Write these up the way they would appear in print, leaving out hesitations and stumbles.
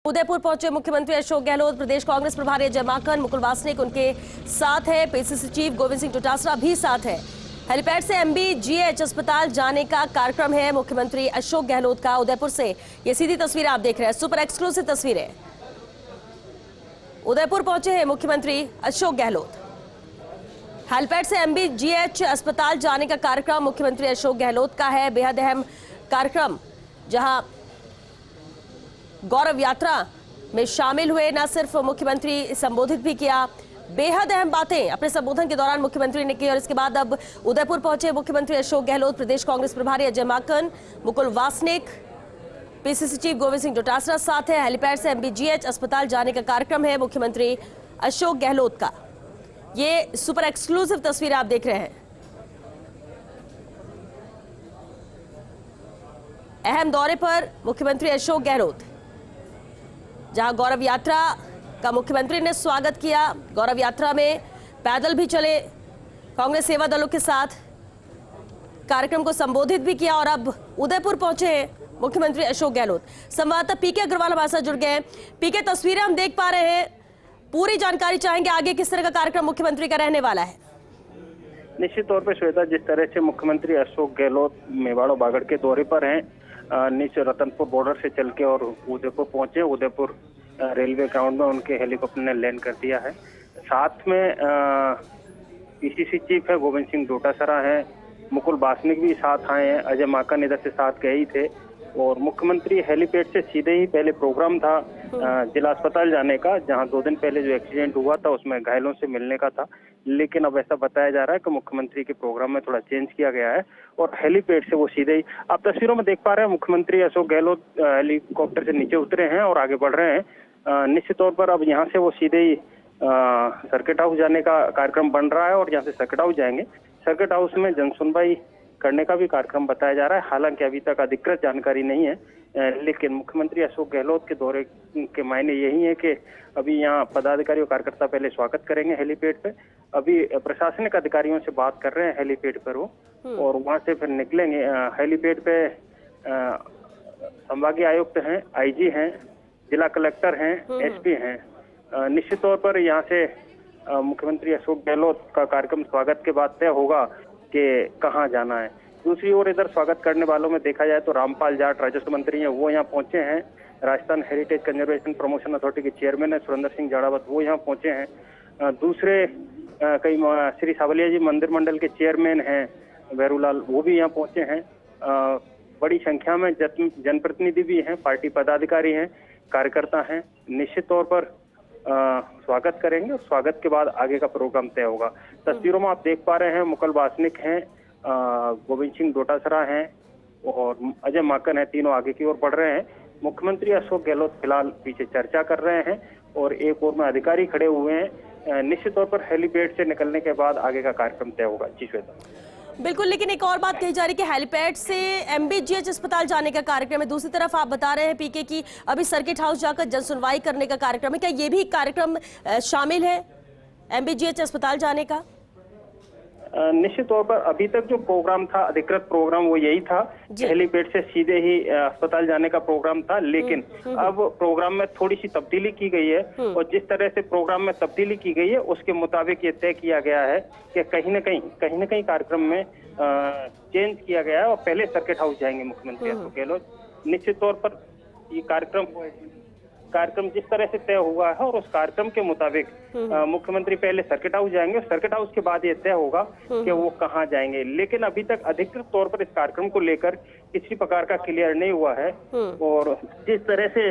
उदयपुर पहुंचे मुख्यमंत्री अशोक गहलोत। प्रदेश कांग्रेस प्रभारी अजय माकन, मुकुल वासनिक उनके साथ है। पीसीसी चीफ गोविंद सिंह डोटासरा भी साथ है। हेलीपैड से एमबीजीएच अस्पताल जाने का कार्यक्रम है मुख्यमंत्री अशोक गहलोत का। उदयपुर से ये सीधी तस्वीरें आप देख रहे हैं, सुपर एक्सक्लूसिव तस्वीरें। उदयपुर पहुंचे हैं मुख्यमंत्री अशोक गहलोत। हेलीपैड से एमबीजीएच अस्पताल जाने का कार्यक्रम मुख्यमंत्री अशोक गहलोत का है। बेहद अहम कार्यक्रम, जहां गौरव यात्रा में शामिल हुए। न सिर्फ मुख्यमंत्री संबोधित भी किया, बेहद अहम बातें अपने संबोधन के दौरान मुख्यमंत्री ने की। और इसके बाद अब उदयपुर पहुंचे मुख्यमंत्री अशोक गहलोत। प्रदेश कांग्रेस प्रभारी अजय माकन, मुकुल वासनिक, पीसीसी चीफ गोविंद सिंह डोटासरा साथ है। हेलीपैड से एमबीजीएच अस्पताल जाने का कार्यक्रम है मुख्यमंत्री अशोक गहलोत का। ये सुपर एक्सक्लूसिव तस्वीर आप देख रहे हैं। अहम दौरे पर मुख्यमंत्री अशोक गहलोत, जहां गौरव यात्रा का मुख्यमंत्री ने स्वागत किया। गौरव यात्रा में पैदल भी चले, कांग्रेस सेवा दलों के साथ कार्यक्रम को संबोधित भी किया। और अब उदयपुर पहुंचे हैं मुख्यमंत्री अशोक गहलोत। संवाददाता पीके अग्रवाल हमारे साथ जुड़ गए हैं। पीके, तस्वीरें हम देख पा रहे हैं, पूरी जानकारी चाहेंगे आगे किस तरह का कार्यक्रम मुख्यमंत्री का रहने वाला है। निश्चित तौर पर श्वेता, जिस तरह से मुख्यमंत्री अशोक गहलोत मेवाड़ बागड़ के दौरे पर हैं, नीचे रतनपुर बॉर्डर से चल के और उदयपुर पहुंचे। उदयपुर रेलवे ग्राउंड में उनके हेलीकॉप्टर ने लैंड कर दिया है। साथ में पीसीसी चीफ है गोविंद सिंह डोटासरा है, मुकुल वासनिक भी साथ आए हैं। अजय माकन इधर से साथ गए ही थे। और मुख्यमंत्री हेलीपैड से सीधे ही पहले प्रोग्राम था जिला अस्पताल जाने का, जहां 2 दिन पहले जो एक्सीडेंट हुआ था उसमें घायलों से मिलने का था। लेकिन अब ऐसा बताया जा रहा है कि मुख्यमंत्री के प्रोग्राम में थोड़ा चेंज किया गया है और हेलीपैड से वो सीधे ही, आप तस्वीरों में देख पा रहे हैं, मुख्यमंत्री अशोक गहलोत हेलीकॉप्टर से नीचे उतरे हैं और आगे बढ़ रहे हैं। निश्चित तौर पर अब यहाँ से वो सीधे ही सर्किट हाउस जाने का कार्यक्रम बन रहा है और यहाँ से सर्किट हाउस जाएंगे। सर्किट हाउस में जनसुनवाई करने का भी कार्यक्रम बताया जा रहा है। हालांकि अभी तक अधिकृत जानकारी नहीं है, लेकिन मुख्यमंत्री अशोक गहलोत के दौरे के मायने यही है कि अभी यहाँ पदाधिकारी और कार्यकर्ता पहले स्वागत करेंगे हेलीपैड पे। अभी प्रशासनिक अधिकारियों से बात कर रहे हैं हेलीपैड पर वो, और वहाँ से फिर निकलेंगे। हेलीपैड पे संभागीय आयुक्त हैं, आईजी हैं, जिला कलेक्टर हैं, एसपी हैं। निश्चित तौर पर यहाँ से मुख्यमंत्री अशोक गहलोत का कार्यक्रम स्वागत के बाद तय होगा कि कहाँ जाना है। दूसरी ओर इधर स्वागत करने वालों में देखा जाए तो रामपाल जाट राजस्व मंत्री हैं, वो यहाँ पहुंचे हैं। Rajasthan heritage conservation promotion authority के चेयरमैन है सुरेंद्र सिंह जाड़ावत, वो यहाँ पहुंचे हैं। दूसरे कई श्री सावलिया जी मंदिर मंडल के चेयरमैन हैं भैरूलाल, वो भी यहाँ पहुंचे हैं। बड़ी संख्या में जनप्रतिनिधि भी हैं, पार्टी पदाधिकारी हैं, कार्यकर्ता हैं। निश्चित तौर पर स्वागत करेंगे और स्वागत के बाद आगे का प्रोग्राम तय होगा। तस्वीरों में आप देख पा रहे हैं, मुकुल वासनिक हैं, गोविंद सिंह डोटासरा हैं और अजय माकन है, तीनों आगे की ओर बढ़ रहे हैं। मुख्यमंत्री अशोक गहलोत फिलहाल पीछे चर्चा कर रहे हैं और एक ओर में अधिकारी खड़े हुए हैं। निश्चित तौर पर हेलीपैड से निकलने के बाद आगे का कार्यक्रम तय होगा। जी श्वेता। बिल्कुल, लेकिन एक और बात कही जा रही है कि हेलीपैड से एमबीजीएच अस्पताल जाने का कार्यक्रम है। दूसरी तरफ आप बता रहे हैं पीके की अभी सर्किट हाउस जाकर जनसुनवाई करने का कार्यक्रम है। क्या ये भी कार्यक्रम शामिल है एमबीजीएच अस्पताल जाने का? निश्चित तौर पर अभी तक जो प्रोग्राम था, अधिकृत प्रोग्राम, वो यही था। हेलीपैड से सीधे ही अस्पताल जाने का प्रोग्राम था। लेकिन अब प्रोग्राम में थोड़ी सी तब्दीली की गई है और जिस तरह से प्रोग्राम में तब्दीली की गई है उसके मुताबिक ये तय किया गया है कि कहीं न कहीं कार्यक्रम में चेंज किया गया है और पहले सर्किट हाउस जाएंगे मुख्यमंत्री अशोक गहलोत। निश्चित तौर पर ये कार्यक्रम जिस तरह से तय हुआ है और उस कार्यक्रम के मुताबिक मुख्यमंत्री पहले सर्किट हाउस जाएंगे और सर्किट हाउस के बाद ये तय होगा कि वो कहाँ जाएंगे। लेकिन अभी तक अधिकृत तौर पर इस कार्यक्रम को लेकर किसी प्रकार का क्लियर नहीं हुआ है। और जिस तरह से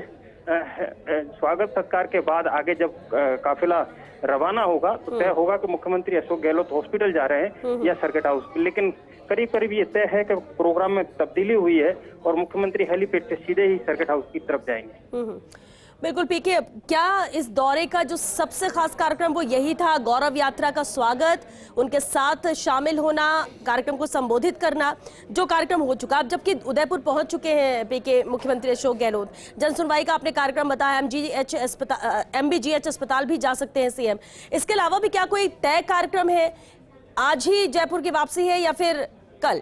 स्वागत सत्कार के बाद आगे जब काफिला रवाना होगा तो तय होगा कि मुख्यमंत्री अशोक गहलोत हॉस्पिटल जा रहे हैं या सर्किट हाउस। लेकिन करीब करीब ये तय है कि प्रोग्राम में तब्दीली हुई है और मुख्यमंत्री हेलीपैड से सीधे ही सर्किट हाउस की तरफ जाएंगे। बिल्कुल पीके, क्या इस दौरे का जो सबसे खास कार्यक्रम वो यही था, गौरव यात्रा का स्वागत, उनके साथ शामिल होना, कार्यक्रम को संबोधित करना, जो कार्यक्रम हो चुका? अब जबकि उदयपुर पहुंच चुके हैं पीके मुख्यमंत्री अशोक गहलोत, जनसुनवाई का आपने कार्यक्रम बताया, एमबीजीएच अस्पताल भी जा सकते हैं सीएम। इसके अलावा भी क्या कोई तय कार्यक्रम है? आज ही जयपुर की वापसी है या फिर कल?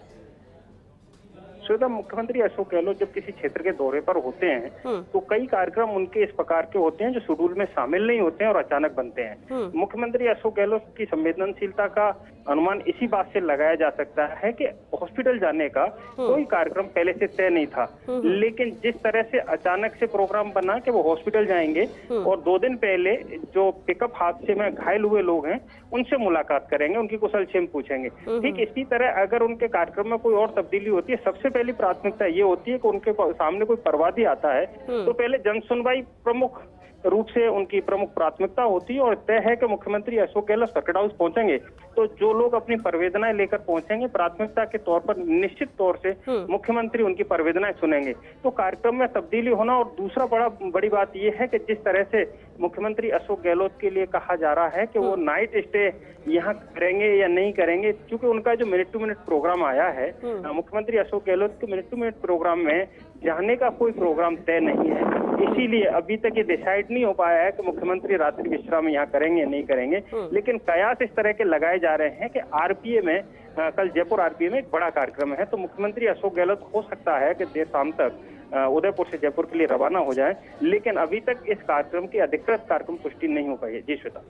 श्वेता, मुख्यमंत्री अशोक गहलोत जब किसी क्षेत्र के दौरे पर होते हैं तो कई कार्यक्रम उनके इस प्रकार के होते हैं जो शेड्यूल में शामिल नहीं होते हैं और अचानक बनते हैं। मुख्यमंत्री अशोक गहलोत की संवेदनशीलता का अनुमान इसी बात से लगाया जा सकता है कि हॉस्पिटल जाने का कोई कार्यक्रम पहले से तय नहीं था, लेकिन जिस तरह से अचानक से प्रोग्राम बना कि वो हॉस्पिटल जाएंगे और 2 दिन पहले जो पिकअप हादसे में घायल हुए लोग हैं उनसे मुलाकात करेंगे, उनकी कुशलक्षेम पूछेंगे। ठीक इसी तरह अगर उनके कार्यक्रम में कोई और तब्दीली होती है, सबसे पहली प्राथमिकता ये होती है कि उनके सामने कोई प्रवादी आता है तो पहले जन सुनवाई प्रमुख रूप से उनकी प्रमुख प्राथमिकता होती है और तय है कि मुख्यमंत्री अशोक गहलोत सर्किट हाउस पहुंचेंगे तो जो लोग अपनी संवेदनाएं लेकर पहुंचेंगे प्राथमिकता के तौर पर निश्चित तौर से मुख्यमंत्री उनकी संवेदनाएं सुनेंगे। तो कार्यक्रम में तब्दीली होना, और दूसरा बड़ी बात यह है कि जिस तरह से मुख्यमंत्री अशोक गहलोत के लिए कहा जा रहा है कि वो नाइट स्टे यहाँ करेंगे या नहीं करेंगे, क्योंकि उनका जो मिनट टू मिनट प्रोग्राम आया है, मुख्यमंत्री अशोक गहलोत के मिनट टू मिनट प्रोग्राम में जाने का कोई प्रोग्राम तय नहीं है, इसीलिए अभी तक ये डिसाइड नहीं हो पाया है कि मुख्यमंत्री रात्रि विश्राम यहाँ करेंगे या नहीं करेंगे। लेकिन कयास इस तरह के लगाए जा रहे हैं कि आरपीए में कल जयपुर आरपीए में एक बड़ा कार्यक्रम है, तो मुख्यमंत्री अशोक गहलोत हो सकता है कि देर शाम तक उदयपुर से जयपुर के लिए रवाना हो जाए, लेकिन अभी तक इस कार्यक्रम की अधिकृत कार्यक्रम पुष्टि नहीं हो पाई है। जी श्वेता।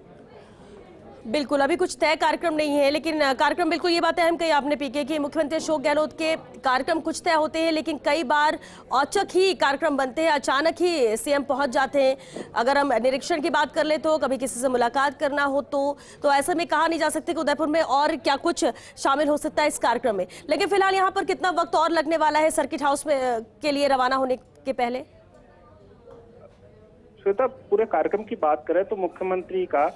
बिल्कुल, अभी कुछ तय कार्यक्रम नहीं है, लेकिन कार्यक्रम बिल्कुल ये बात अहम कही आपने पीके कि मुख्यमंत्री अशोक गहलोत के कार्यक्रम कुछ तय होते हैं, लेकिन कई बार औचक ही कार्यक्रम बनते हैं, अचानक ही सीएम पहुंच जाते हैं। अगर हम निरीक्षण की बात कर ले तो कभी किसी से मुलाकात करना हो तो ऐसे में कहा नहीं जा सकते कि उदयपुर में और क्या कुछ शामिल हो सकता है इस कार्यक्रम में। लेकिन फिलहाल यहाँ पर कितना वक्त और लगने वाला है सर्किट हाउस में के लिए रवाना होने के पहले? श्वेता, पूरे कार्यक्रम की बात करें तो मुख्यमंत्री का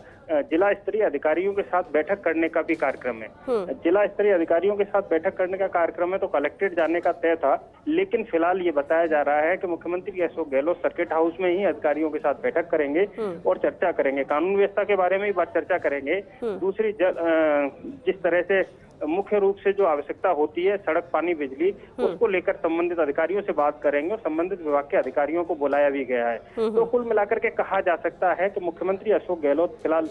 जिला स्तरीय अधिकारियों के साथ बैठक करने का भी कार्यक्रम है। जिला स्तरीय अधिकारियों के साथ बैठक करने का कार्यक्रम है तो कलेक्ट्रेट जाने का तय था, लेकिन फिलहाल ये बताया जा रहा है कि मुख्यमंत्री अशोक गहलोत सर्किट हाउस में ही अधिकारियों के साथ बैठक करेंगे और चर्चा करेंगे, कानून व्यवस्था के बारे में भी बात चर्चा करेंगे। दूसरी जिस तरह से मुख्य रूप से जो आवश्यकता होती है सड़क, पानी, बिजली, उसको लेकर संबंधित अधिकारियों से बात करेंगे और संबंधित विभाग के अधिकारियों को बुलाया भी गया है। तो कुल मिलाकर के कहा जा सकता है कि मुख्यमंत्री अशोक गहलोत फिलहाल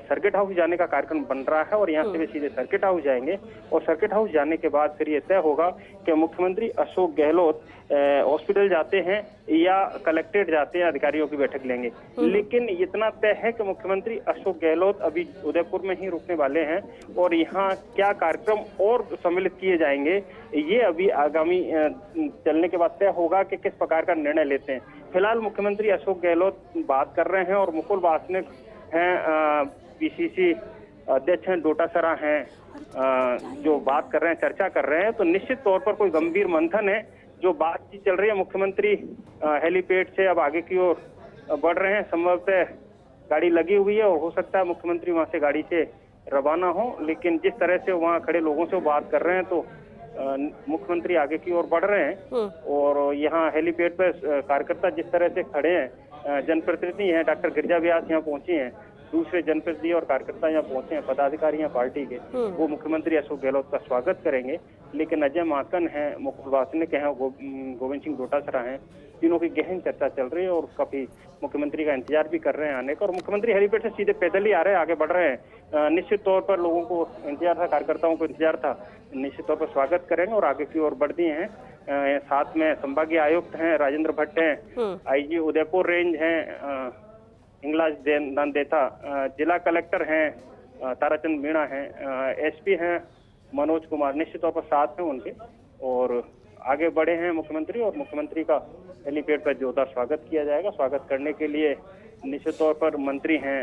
सर्किट हाउस जाने का कार्यक्रम बन रहा है और यहाँ से वे सीधे सर्किट हाउस जाएंगे और सर्किट हाउस जाने के बाद फिर ये तय होगा कि मुख्यमंत्री अशोक गहलोत हॉस्पिटल जाते हैं या कलेक्ट्रेट जाते हैं, अधिकारियों की बैठक लेंगे। लेकिन इतना तय है कि मुख्यमंत्री अशोक गहलोत अभी उदयपुर में ही रुकने वाले हैं और यहाँ क्या कार्यक्रम और सम्मिलित किए जाएंगे ये अभी आगामी चलने के बाद तय होगा कि किस प्रकार का निर्णय लेते हैं। फिलहाल मुख्यमंत्री अशोक गहलोत बात कर रहे हैं और मुकुल वासनिक हैं, पीसीसी अध्यक्ष हैं, डोटासरा हैं, जो बात कर रहे हैं, चर्चा कर रहे हैं। तो निश्चित तौर पर कोई गंभीर मंथन है, जो बातचीत चल रही है। मुख्यमंत्री हेलीपैड से अब आगे की ओर बढ़ रहे हैं, संभवतः गाड़ी लगी हुई है और हो सकता है मुख्यमंत्री वहां से गाड़ी से रवाना हो, लेकिन जिस तरह से वहां खड़े लोगों से वो बात कर रहे हैं तो मुख्यमंत्री आगे की ओर बढ़ रहे हैं। और यहाँ हेलीपैड पर कार्यकर्ता जिस तरह से खड़े हैं, जनप्रतिनिधि हैं, डॉक्टर गिरिजा व्यास यहाँ पहुंची हैं, दूसरे जनप्रतिनिधि और कार्यकर्ता यहाँ पहुंचे हैं, पदाधिकारी यहाँ पार्टी के, वो मुख्यमंत्री अशोक गहलोत का स्वागत करेंगे। लेकिन अजय माकन है, मुकुल वासनिक हैं, गोविंद सिंह डोटासरा हैं, तीनों की गहन चर्चा चल रही है और काफी मुख्यमंत्री का इंतजार भी कर रहे हैं आने का। और मुख्यमंत्री हेलीपैड से सीधे पैदल ही आ रहे हैं, आगे बढ़ रहे हैं। निश्चित तौर पर लोगों को इंतजार था, कार्यकर्ताओं को इंतजार था, निश्चित तौर पर स्वागत करेंगे और आगे की ओर बढ़ दिए हैं। साथ में संभागीय आयुक्त हैं राजेंद्र भट्ट हैं, आईजी उदयपुर रेंज हैं हिंगलाज दानदेथा, जिला कलेक्टर हैं ताराचंद मीणा हैं, एसपी हैं मनोज कुमार, निश्चित तौर पर साथ हैं उनके और आगे बढ़े हैं मुख्यमंत्री। और मुख्यमंत्री का हेलीपैड पर जोरदार स्वागत किया जाएगा। स्वागत करने के लिए निश्चित तौर पर मंत्री हैं,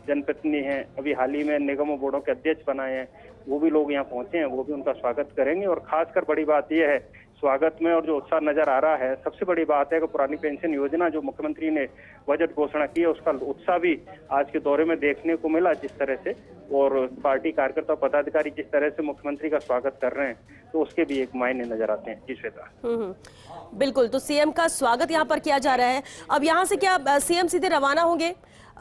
जनप्रतिनिधि हैं, अभी हाल ही में निगमों बोर्डों के अध्यक्ष बनाए हैं, वो भी लोग यहाँ पहुंचे हैं, वो भी उनका स्वागत करेंगे। और खासकर बड़ी बात यह है स्वागत में और जो उत्साह नजर आ रहा है, सबसे बड़ी बात है कि पुरानी पेंशन योजना जो मुख्यमंत्री ने बजट घोषणा की है उसका उत्साह भी आज के दौरे में देखने को मिला जिस तरह से, और पार्टी कार्यकर्ता पदाधिकारी जिस तरह से मुख्यमंत्री का स्वागत कर रहे हैं तो उसके भी एक मायने नजर आते हैं। जी श्वेता। बिल्कुल, तो सीएम का स्वागत यहाँ पर किया जा रहा है। अब यहाँ से क्या सीएम सीधे रवाना होंगे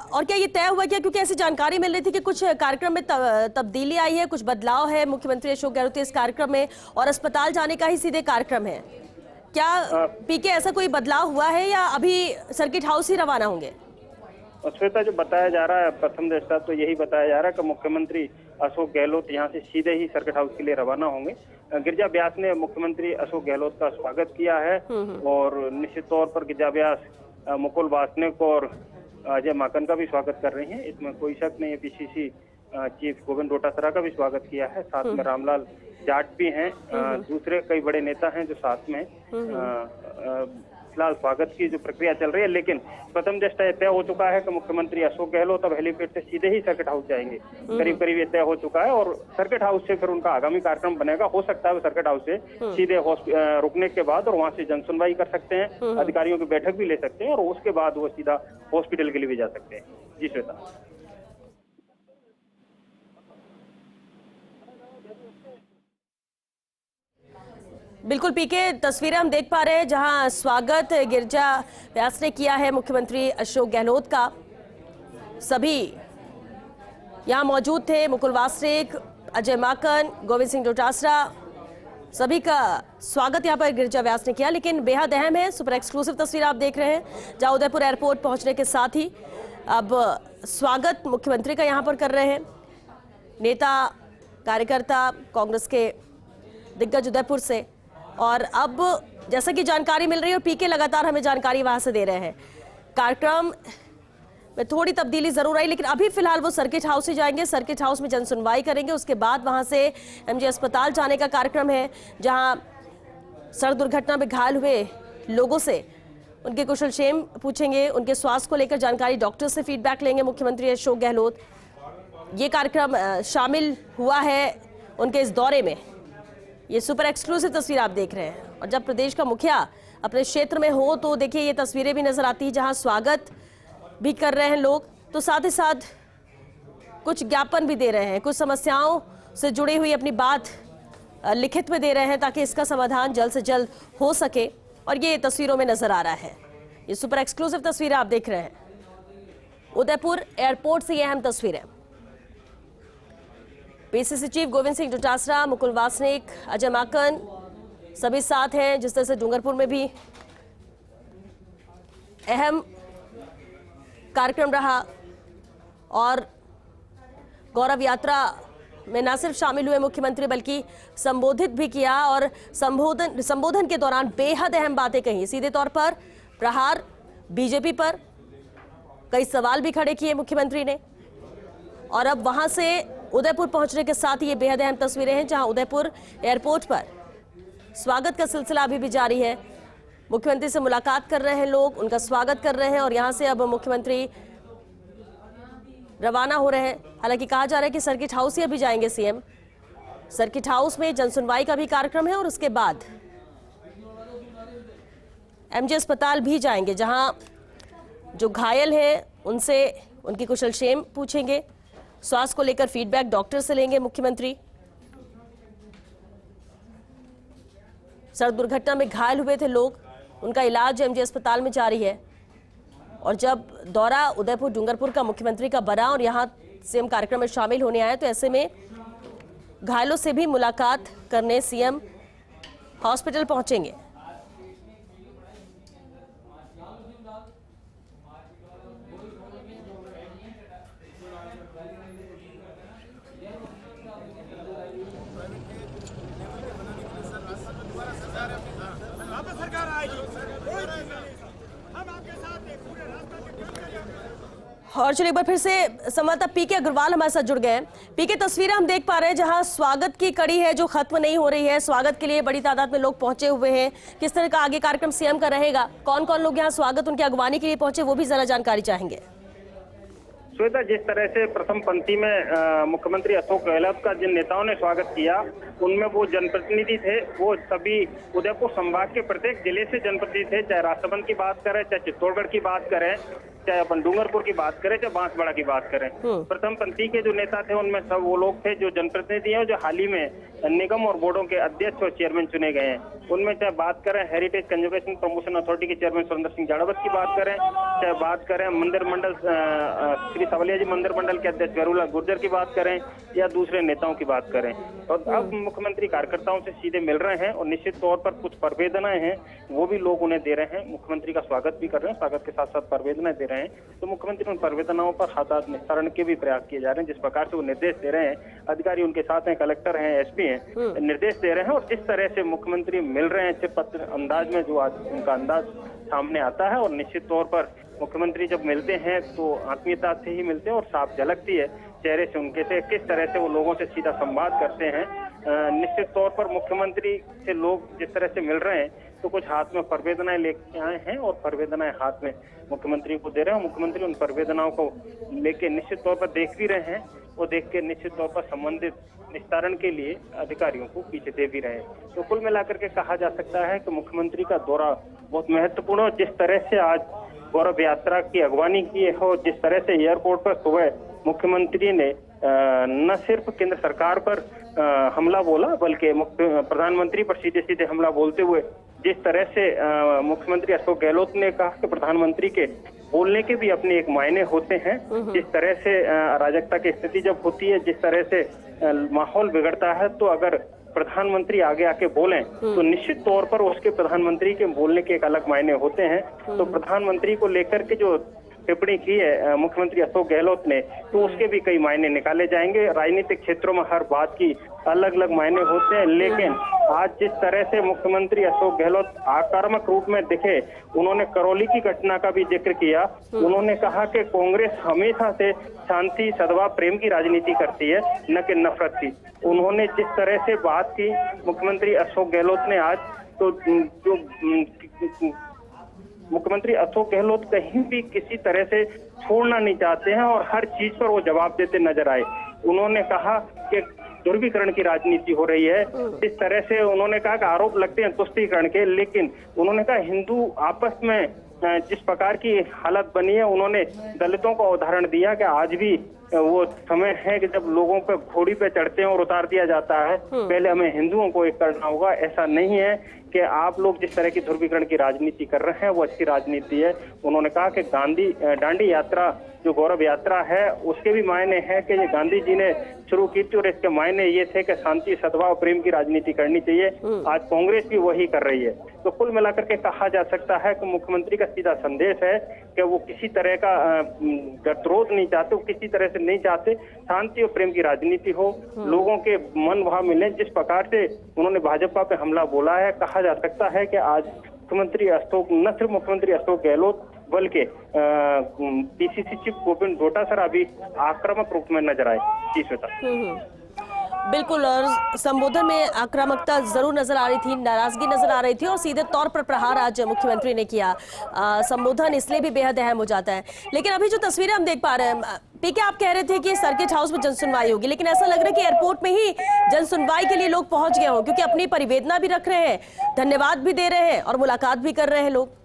और क्या ये तय हुआ क्या, क्योंकि ऐसी जानकारी मिल रही थी कि कुछ कार्यक्रम में तब्दीली आई है, कुछ बदलाव है मुख्यमंत्री अशोक गहलोत इस कार्यक्रम में और अस्पताल जाने का ही सीधे कार्यक्रम है, क्या पीके ऐसा कोई बदलाव हुआ है या अभी सर्किट हाउस ही रवाना होंगे? श्वेता, जो बताया जा रहा है प्रथम दृष्टा तो यही बताया जा रहा है कि मुख्यमंत्री अशोक गहलोत यहाँ से सीधे ही सर्किट हाउस के लिए रवाना होंगे। गिरिजा व्यास ने मुख्यमंत्री अशोक गहलोत का स्वागत किया है और निश्चित तौर पर गिरिजा व्यास मुकुल वासनिक और अजय माकन का भी स्वागत कर रही हैं, इसमें कोई शक नहीं है। पीसीसी चीफ गोविंद डोटासरा का भी स्वागत किया है, साथ में रामलाल जाट भी हैं, दूसरे कई बड़े नेता हैं जो साथ में फिलहाल स्वागत की जो प्रक्रिया चल रही है। लेकिन प्रथम दृष्टया तय हो चुका है कि मुख्यमंत्री अशोक गहलोत अब हेलीपैड से सीधे ही सर्किट हाउस जाएंगे। करीब करीब ये तय हो चुका है और सर्किट हाउस से फिर उनका आगामी कार्यक्रम बनेगा। हो सकता है वो सर्किट हाउस से सीधे रुकने के बाद और वहां से जनसुनवाई कर सकते हैं, अधिकारियों की बैठक भी ले सकते हैं और उसके बाद वो सीधा हॉस्पिटल के लिए भी जा सकते हैं। जी श्वेता। बिल्कुल पीके, तस्वीरें हम देख पा रहे हैं जहां स्वागत गिरिजा व्यास ने किया है मुख्यमंत्री अशोक गहलोत का। सभी यहां मौजूद थे, मुकुल वासनिक, अजय माकन, गोविंद सिंह डोटासरा, सभी का स्वागत यहां पर गिरिजा व्यास ने किया। लेकिन बेहद अहम है, सुपर एक्सक्लूसिव तस्वीर आप देख रहे हैं जहां उदयपुर एयरपोर्ट पहुंचने के साथ ही अब स्वागत मुख्यमंत्री का यहां पर कर रहे हैं नेता कार्यकर्ता कांग्रेस के दिग्गज उदयपुर से। और अब जैसा कि जानकारी मिल रही है और पीके लगातार हमें जानकारी वहां से दे रहे हैं, कार्यक्रम में थोड़ी तब्दीली जरूर आई, लेकिन अभी फिलहाल वो सर्किट हाउस ही जाएंगे, सर्किट हाउस में जनसुनवाई करेंगे, उसके बाद वहां से एमजे अस्पताल जाने का कार्यक्रम है जहां सड़क दुर्घटना में घायल हुए लोगों से उनके कुशलक्षेम पूछेंगे, उनके स्वास्थ्य को लेकर जानकारी, डॉक्टर से फीडबैक लेंगे मुख्यमंत्री अशोक गहलोत। ये कार्यक्रम शामिल हुआ है उनके इस दौरे में। ये सुपर एक्सक्लूसिव तस्वीर आप देख रहे हैं और जब प्रदेश का मुखिया अपने क्षेत्र में हो तो देखिए ये तस्वीरें भी नजर आती है जहां स्वागत भी कर रहे हैं लोग, तो साथ ही साथ कुछ ज्ञापन भी दे रहे हैं, कुछ समस्याओं से जुड़ी हुई अपनी बात लिखित में दे रहे हैं ताकि इसका समाधान जल्द से जल्द हो सके और ये तस्वीरों में नजर आ रहा है। ये सुपर एक्सक्लूसिव तस्वीरें आप देख रहे हैं उदयपुर एयरपोर्ट से, ये अहम तस्वीरें। पीसीसी चीफ गोविंद सिंह डोटासरा, मुकुल वासनिक, अजय माकन सभी साथ हैं। जिस तरह से डूंगरपुर में भी अहम कार्यक्रम रहा और गौरव यात्रा में न सिर्फ शामिल हुए मुख्यमंत्री बल्कि संबोधित भी किया और संबोधन के दौरान बेहद अहम बातें कही। सीधे तौर पर प्रहार बीजेपी पर कई सवाल भी खड़े किए मुख्यमंत्री ने और अब वहां से उदयपुर पहुंचने के साथ ही ये बेहद अहम तस्वीरें हैं जहां उदयपुर एयरपोर्ट पर स्वागत का सिलसिला अभी भी जारी है। मुख्यमंत्री से मुलाकात कर रहे हैं लोग, उनका स्वागत कर रहे हैं और यहां से अब मुख्यमंत्री रवाना हो रहे हैं। हालांकि कहा जा रहा है कि सर्किट हाउस ही अभी जाएंगे सीएम। सर्किट हाउस में जनसुनवाई का भी कार्यक्रम है और उसके बाद एमजे अस्पताल भी जाएंगे जहां जो घायल हैं उनसे उनकी कुशलक्षेम पूछेंगे, स्वास्थ्य को लेकर फीडबैक डॉक्टर से लेंगे मुख्यमंत्री। सड़क दुर्घटना में घायल हुए थे लोग, उनका इलाज एमजे अस्पताल में जारी है और जब दौरा उदयपुर डूंगरपुर का मुख्यमंत्री का बना और यहां सीएम कार्यक्रम में शामिल होने आए तो ऐसे में घायलों से भी मुलाकात करने सीएम हॉस्पिटल पहुंचेंगे। और चलिए एक बार फिर से संवाददाता पीके अग्रवाल हमारे साथ जुड़ गए हैं। पीके, तस्वीरें हम देख पा रहे हैं जहां स्वागत की कड़ी है जो खत्म नहीं हो रही है, स्वागत के लिए बड़ी तादाद में लोग पहुंचे हुए हैं। किस तरह का आगे कार्यक्रम सीएम का रहेगा, कौन कौन लोग यहां स्वागत उनकी अगवानी के लिए पहुंचे, वो भी जरा जानकारी चाहेंगे। श्वेता, जिस तरह से प्रथम पंक्ति में मुख्यमंत्री अशोक गहलोत का जिन नेताओं ने स्वागत किया उनमें वो जनप्रतिनिधि थे, वो सभी उदयपुर संभाग के प्रत्येक जिले से जनप्रतिनिधि थे, चाहे राजसमंद की बात करें, चाहे चित्तौड़गढ़ की बात करें, चाहे अपन डूंगरपुर की बात करें, चाहे बांसवाड़ा की बात करें। प्रथम पंक्ति के जो नेता थे उनमें सब वो लोग थे जो जनप्रतिनिधि हैं, जो हाल ही में निगम और बोर्डों के अध्यक्ष और चेयरमैन चुने गए हैं। उनमें चाहे बात करें हेरिटेज कंजर्वेशन प्रमोशन अथॉरिटी के चेयरमैन सुरेंद्र सिंह जाड़ावत की बात करें, चाहे बात करें मंदिर मंडल श्री सवलिया जी मंदिर मंडल के अध्यक्ष गरुला गुर्जर की बात करें या दूसरे नेताओं की बात करें। और अब मुख्यमंत्री कार्यकर्ताओं से सीधे मिल रहे हैं और निश्चित तौर पर कुछ परवेदनाएं हैं वो भी लोग उन्हें दे रहे हैं, मुख्यमंत्री का स्वागत भी कर रहे हैं, स्वागत के साथ साथ परवेदनाएं दे रहे हैं। रहे हैं, तो मुख्यमंत्री उन संवेदनाओं पर हाथ निस्तारण के भी प्रयास किए जा रहे हैं। जिस प्रकार से वो निर्देश दे रहे हैं, अधिकारी उनके साथ हैं, कलेक्टर हैं, एसपी हैं, निर्देश दे रहे हैं, और जिस तरह से मुख्यमंत्री मिल रहे हैं चिपत्र अंदाज में, जो आज उनका अंदाज सामने आता है, और निश्चित तौर पर मुख्यमंत्री जब मिलते हैं तो आत्मीयता से ही मिलते हैं और साफ झलकती है चेहरे से उनके से किस तरह से वो लोगों से सीधा संवाद करते हैं। निश्चित तौर पर मुख्यमंत्री से लोग जिस तरह से मिल रहे हैं तो कुछ हाथ में संवेदनाएं लेके आए हैं और संवेदनाएं हाथ में मुख्यमंत्री को दे रहे हैं। मुख्यमंत्री उन संवेदनाओं को लेके निश्चित तौर पर देख भी रहे हैं और देख के निश्चित तौर पर संबंधित निस्तारण के लिए अधिकारियों को पीछे दे भी रहे हैं। तो कुल मिलाकर के कहा जा सकता है कि मुख्यमंत्री का दौरा बहुत महत्वपूर्ण है। जिस तरह से आज गौरव यात्रा की अगवानी की है और जिस तरह से एयरपोर्ट पर सुबह मुख्यमंत्री ने न सिर्फ केंद्र सरकार पर हमला बोला, बल्कि प्रधानमंत्री पर सीधे सीधे हमला बोलते हुए जिस तरह से मुख्यमंत्री अशोक गहलोत ने कहा कि प्रधानमंत्री के बोलने के भी अपने एक मायने होते हैं। जिस तरह से अराजकता की स्थिति जब होती है, जिस तरह से माहौल बिगड़ता है, तो अगर प्रधानमंत्री आगे आके बोलें तो निश्चित तौर पर उसके प्रधानमंत्री के बोलने के एक अलग मायने होते हैं। तो प्रधानमंत्री को लेकर के जो टिप्पणी की है मुख्यमंत्री अशोक गहलोत ने, तो उसके भी कई मायने निकाले जाएंगे। राजनीतिक क्षेत्रों में हर बात की अलग अलग मायने होते हैं, लेकिन आज जिस तरह से मुख्यमंत्री अशोक गहलोत आक्रामक रूप में दिखे, उन्होंने करौली की घटना का भी जिक्र किया। उन्होंने कहा कि कांग्रेस हमेशा से शांति, सद्भाव, प्रेम की राजनीति करती है, न कि नफरत की। उन्होंने जिस तरह से बात की मुख्यमंत्री अशोक गहलोत ने आज, तो जो मुख्यमंत्री अशोक गहलोत कहीं भी किसी तरह से छोड़ना नहीं चाहते हैं और हर चीज पर वो जवाब देते नजर आए। उन्होंने कहा कि ध्रुवीकरण की राजनीति हो रही है। इस तरह से उन्होंने कहा कि आरोप लगते हैं तुष्टीकरण के, लेकिन उन्होंने कहा हिंदू आपस में जिस प्रकार की हालत बनी है, उन्होंने दलितों का उदाहरण दिया कि आज भी वो समय है कि जब लोगों पे घोड़ी पे चढ़ते हैं और उतार दिया जाता है। पहले हमें हिंदुओं को एक करना होगा। ऐसा नहीं है कि आप लोग जिस तरह की ध्रुवीकरण की राजनीति कर रहे हैं वो अच्छी राजनीति है। उन्होंने कहा कि दांडी यात्रा जो गौरव यात्रा है उसके भी मायने हैं कि गांधी जी ने शुरू की थी और इसके मायने ये थे कि शांति, सद्भाव, प्रेम की राजनीति करनी चाहिए। आज कांग्रेस भी वही कर रही है। तो कुल मिलाकर के कहा जा सकता है कि मुख्यमंत्री का सीधा संदेश है कि वो किसी तरह का गतिरोध नहीं चाहते, वो किसी तरह से नहीं चाहते, शांति और प्रेम की राजनीति हो, लोगों के मन भाव मिले। जिस प्रकार से उन्होंने भाजपा पे हमला बोला है, कहा जा सकता है कि आज न सिर्फ मुख्यमंत्री अशोक गहलोत बल्कि पीसीसी चीफ गोविंद डोटासरा भी आक्रामक रूप में नजर आए। जी श्वेता। बिल्कुल, और संबोधन में आक्रामकता जरूर नजर आ रही थी, नाराजगी नजर आ रही थी और सीधे तौर पर प्रहार आज मुख्यमंत्री ने किया। संबोधन इसलिए भी बेहद अहम हो जाता है। लेकिन अभी जो तस्वीरें हम देख पा रहे हैं, पीके आप कह रहे थे कि सर्किट हाउस में जनसुनवाई होगी, लेकिन ऐसा लग रहा है कि एयरपोर्ट में ही जनसुनवाई के लिए लोग पहुंच गए हों, क्योंकि अपनी परिवेदना भी रख रहे हैं, धन्यवाद भी दे रहे हैं और मुलाकात भी कर रहे हैं लोग।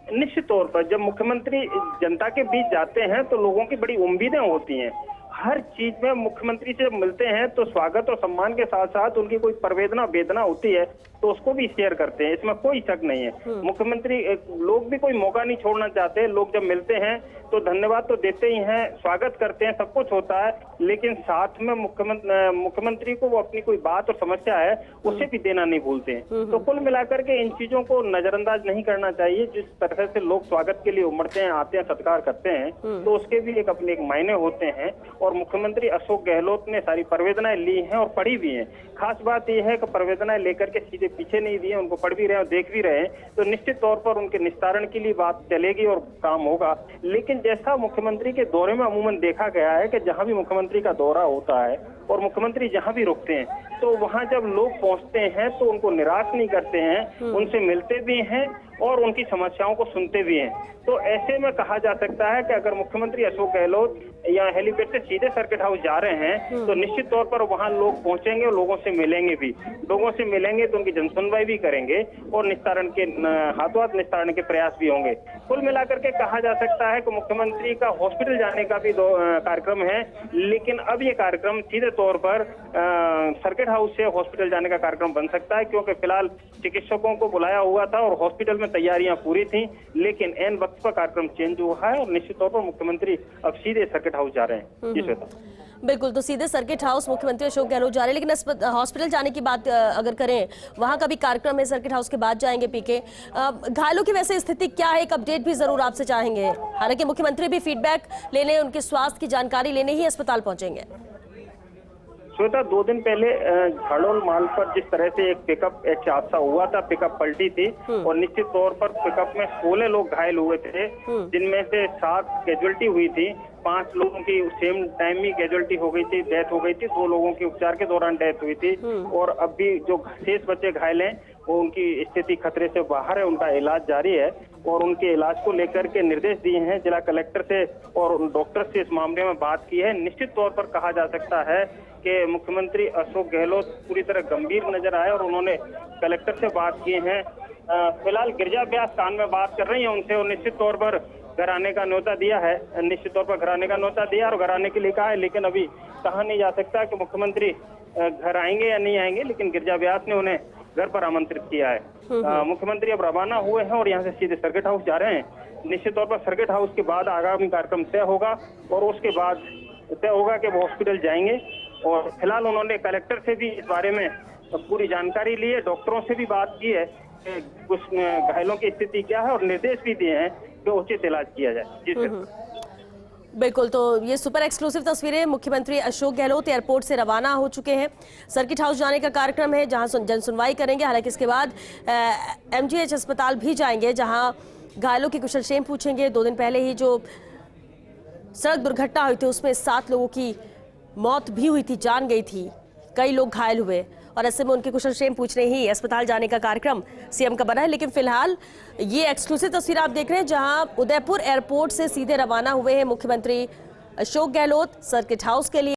निश्चित तौर पर जब मुख्यमंत्री जनता के बीच जाते हैं तो लोगों की बड़ी उम्मीदें होती हैं। हर चीज में मुख्यमंत्री से मिलते हैं तो स्वागत और सम्मान के साथ साथ उनकी कोई वेदना होती है तो उसको भी शेयर करते हैं, इसमें कोई शक नहीं है। मुख्यमंत्री लोग भी कोई मौका नहीं छोड़ना चाहते। लोग जब मिलते हैं तो धन्यवाद तो देते ही हैं, स्वागत करते हैं, सब कुछ होता है, लेकिन साथ में मुख्यमंत्री को वो अपनी कोई बात और समस्या है उसे भी देना नहीं भूलते हैं। तो कुल मिलाकर के इन चीजों को नजरअंदाज नहीं करना चाहिए। जिस तरह से लोग स्वागत के लिए उमड़ते हैं, आते हैं, सत्कार करते हैं, तो उसके भी अपने एक मायने होते हैं। और मुख्यमंत्री अशोक गहलोत ने सारी संवेदनाएं ली हैं और पढ़ी भी हैं। खास बात यह है कि संवेदनाएं लेकर के सीधे पीछे नहीं दिए, उनको पढ़ भी रहे हैं और देख भी रहे हैं, तो निश्चित तौर पर उनके निस्तारण के लिए बात चलेगी और काम होगा। लेकिन जैसा मुख्यमंत्री के दौरे में अमूमन देखा गया है कि जहां भी मुख्यमंत्री का दौरा होता है और मुख्यमंत्री जहां भी रुकते हैं तो वहां जब लोग पहुंचते हैं तो उनको निराश नहीं करते हैं, उनसे मिलते भी हैं और उनकी समस्याओं को सुनते भी हैं। तो ऐसे में कहा जा सकता है कि अगर मुख्यमंत्री अशोक गहलोत या हेलीपैड से सीधे सर्किट हाउस जा रहे हैं तो निश्चित तौर पर वहां लोग पहुंचेंगे और लोगों से मिलेंगे भी। लोगों से मिलेंगे तो उनकी जनसुनवाई भी करेंगे और निस्तारण के हाथों हाथ निस्तारण के प्रयास भी होंगे। कुल मिलाकर के कहा जा सकता है कि मुख्यमंत्री का हॉस्पिटल जाने का भी कार्यक्रम है, लेकिन अब ये कार्यक्रम सीधे तौर पर सर्किट हाउस से हॉस्पिटल जाने का कार्यक्रम बन सकता है, क्योंकि फिलहाल चिकित्सकों को बुलाया हुआ था और हॉस्पिटल में तैयारियां पूरी थी, लेकिन एन वक्त पर कार्यक्रम चेंज हुआ है और निश्चित तौर पर मुख्यमंत्री अब सीधे सर्किट हाउस जा रहे हैं। जी श्वेता। बिल्कुल, तो सीधे सर्किट हाउस मुख्यमंत्री अशोक गहलोत जा रहे हैं, लेकिन हॉस्पिटल जाने की बात अगर करें, वहां का भी कार्यक्रम है, सर्किट हाउस के बाद जाएंगे पीके। घायलों की वैसे स्थिति क्या है, एक अपडेट भी जरूर आपसे चाहेंगे। हालांकि मुख्यमंत्री भी फीडबैक लेने, उनके स्वास्थ्य की जानकारी लेने ही अस्पताल पहुंचेंगे। श्वेता, 2 दिन पहले झाड़ोल मार्ग पर जिस तरह से एक पिकअप हादसा हुआ था, पिकअप पलटी थी और निश्चित तौर पर पिकअप में 16 लोग घायल हुए थे, जिनमें से 7 कैजुअलिटी हुई थी। 5 लोगों की सेम टाइम ही कैजुअलिटी हो गई थी, डेथ हो गई थी। 2 लोगों की उपचार के दौरान डेथ हुई थी और अब भी जो शेष बच्चे घायल हैं वो उनकी स्थिति खतरे से बाहर है, उनका इलाज जारी है और उनके इलाज को लेकर के निर्देश दिए हैं। जिला कलेक्टर से और डॉक्टर से इस मामले में बात की है। निश्चित तौर पर कहा जा सकता है कि मुख्यमंत्री अशोक गहलोत पूरी तरह गंभीर नजर आए और उन्होंने कलेक्टर से बात की है। फिलहाल गिरिजा व्यास कान में बात कर रही है उनसे और निश्चित तौर पर घर आने का न्योता दिया है, निश्चित तौर पर घर आने का न्योता दिया और घर आने के लिए कहा है, लेकिन अभी कहा नहीं जा सकता कि मुख्यमंत्री घर आएंगे या नहीं आएंगे, लेकिन गिरिजा व्यास ने उन्हें घर पर आमंत्रित किया है। मुख्यमंत्री अब रवाना हुए हैं और यहाँ से सीधे सर्किट हाउस जा रहे हैं। निश्चित तौर पर सर्किट हाउस के बाद आगामी कार्यक्रम तय होगा और उसके बाद तय होगा कि वो हॉस्पिटल जाएंगे। और फिलहाल उन्होंने कलेक्टर से भी इस बारे में पूरी जानकारी ली है, डॉक्टरों से भी बात की है कि कुछ घायलों की स्थिति क्या है और निर्देश भी दिए हैं कि उचित इलाज किया जाए। जी सर। बिल्कुल, तो ये सुपर एक्सक्लूसिव तस्वीरें, मुख्यमंत्री अशोक गहलोत एयरपोर्ट से रवाना हो चुके हैं। सर्किट हाउस जाने का कार्यक्रम है, जहां जन सुनवाई करेंगे। हालांकि इसके बाद MGH अस्पताल भी जाएंगे, जहां घायलों की कुशलक्षेम पूछेंगे। 2 दिन पहले ही जो सड़क दुर्घटना हुई थी उसमें 7 लोगों की मौत भी हुई थी, जान गई थी, कई लोग घायल हुए और ऐसे में उनकी कुशलक्षेम पूछने ही अस्पताल जाने का कार्यक्रम सीएम का बना है। लेकिन फिलहाल ये एक्सक्लूसिव तस्वीर आप देख रहे हैं, जहां उदयपुर एयरपोर्ट से सीधे रवाना हुए हैं मुख्यमंत्री अशोक गहलोत सर्किट हाउस के लिए।